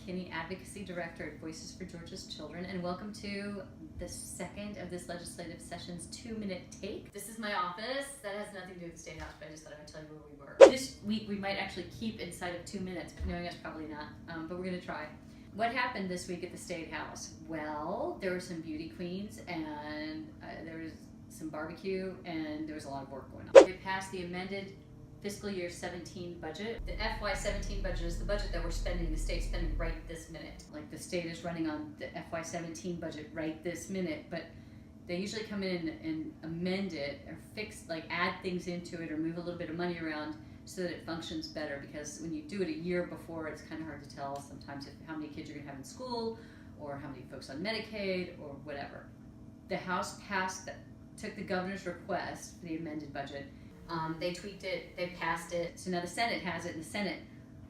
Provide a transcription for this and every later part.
McKinney, Advocacy Director at Voices for Georgia's Children, and welcome to the second of this legislative session's 2-minute take. This is my office. That has nothing to do with the State House, but I just thought I would tell you where we were. This week we might actually keep inside of 2 minutes, but knowing us probably not, but we're going to try. What happened this week at the State House? Well, there were some beauty queens, and there was some barbecue, and there was a lot of work going on. They passed the amended fiscal year 17 budget. The FY17 budget is the budget that we're spending, the state's spending right this minute. Like the state is running on the FY17 budget right this minute, but they usually come in and amend it or fix, like add things into it or move a little bit of money around so that it functions better, because when you do it a year before, it's kind of hard to tell sometimes how many kids you're gonna have in school or how many folks on Medicaid or whatever. The House took the governor's request for the amended budget. They tweaked it, they passed it, so now the Senate has it, and the Senate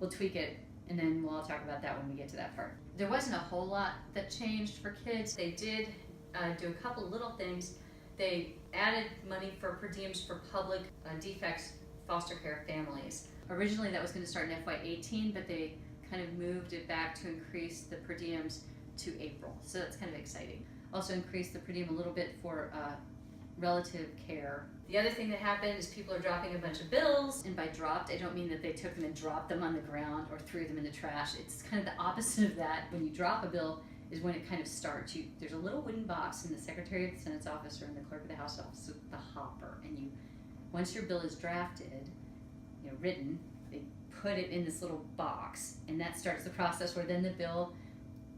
will tweak it, and then we'll all talk about that when we get to that part. There wasn't a whole lot that changed for kids. They did do a couple little things. They added money for per diems for public defects foster care families. Originally that was going to start in FY18, but they kind of moved it back to increase the per diems to April, so that's kind of exciting. Also increased the per diem a little bit for relative care. The other thing that happened is people are dropping a bunch of bills, and by dropped, I don't mean that they took them and dropped them on the ground or threw them in the trash. It's kind of the opposite of that. When you drop a bill is when it kind of starts. There's a little wooden box in the Secretary of the Senate's office or in the Clerk of the House office with the hopper, and once your bill is drafted, written, they put it in this little box, and that starts the process where then the bill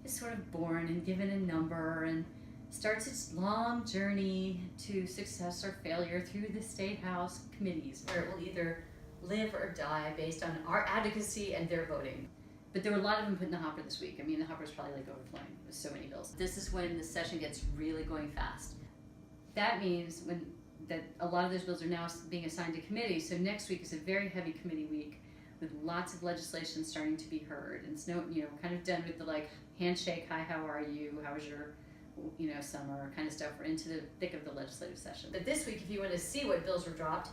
is sort of born and given a number and starts its long journey to success or failure through the State House committees, where it will either live or die based on our advocacy and their voting. But there were a lot of them put in the hopper this week. I mean, the hopper is probably like overflowing with so many bills. This is when the session gets really going fast. That means that a lot of those bills are now being assigned to committees, so next week is a very heavy committee week with lots of legislation starting to be heard. And it's kind of done with the handshake, hi, how are you, how was your summer kind of stuff. We're into the thick of the legislative session. But this week, if you want to see what bills were dropped,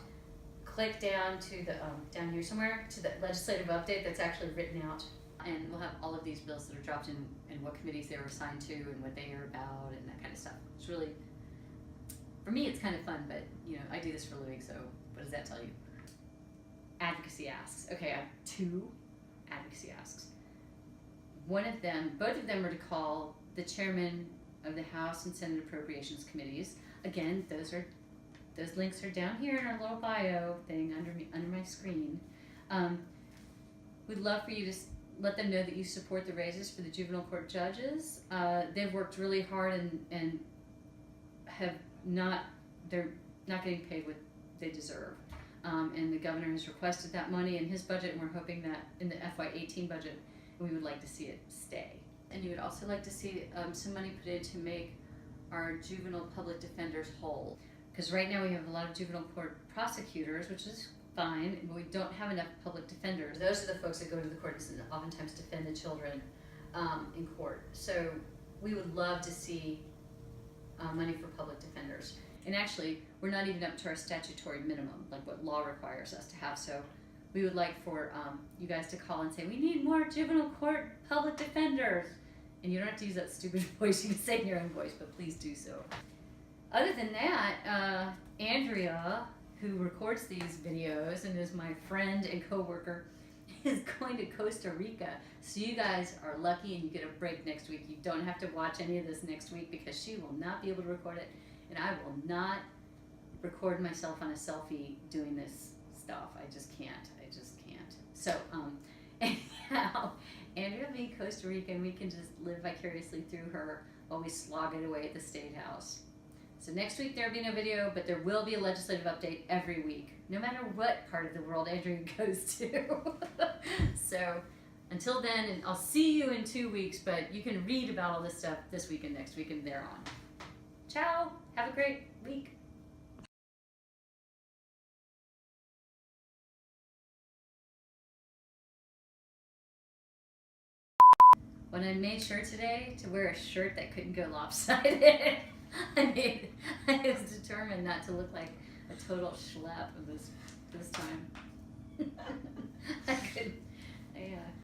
click down to the down here somewhere to the legislative update that's actually written out, and we'll have all of these bills that are dropped and what committees they were assigned to and what they are about and that kind of stuff. It's really, for me, it's kind of fun, but I do this for a living, so what does that tell you? Advocacy asks. Okay, I have 2 advocacy asks. Both of them are to call the chairman of the House and Senate Appropriations Committees. Again, those links are down here in our little bio thing under my screen. We'd love for you to let them know that you support the raises for the juvenile court judges. They've worked really hard and they're not getting paid what they deserve. And the governor has requested that money in his budget, and we're hoping that in the FY18 budget, we would like to see it stay. And you would also like to see some money put in to make our juvenile public defenders whole. Because right now we have a lot of juvenile court prosecutors, which is fine, but we don't have enough public defenders. Those are the folks that go to the court and oftentimes defend the children in court. So we would love to see money for public defenders. And actually, we're not even up to our statutory minimum, like what law requires us to have. So we would like for you guys to call and say, we need more juvenile court public defenders. And you don't have to use that stupid voice. You can say in your own voice, but please do so. Other than that, Andrea, who records these videos and is my friend and coworker, is going to Costa Rica. So you guys are lucky and you get a break next week. You don't have to watch any of this next week because she will not be able to record it. And I will not record myself on a selfie doing this stuff. I just can't. So, anyhow, Andrea will be in Costa Rica, and we can just live vicariously through her while we slog it away at the State House. So next week there will be no video, but there will be a legislative update every week, no matter what part of the world Andrea goes to. So until then, and I'll see you in 2 weeks, but you can read about all this stuff this week and next week and thereon. Ciao! Have a great week. When I made sure today to wear a shirt that couldn't go lopsided, I was determined not to look like a total schlep this time.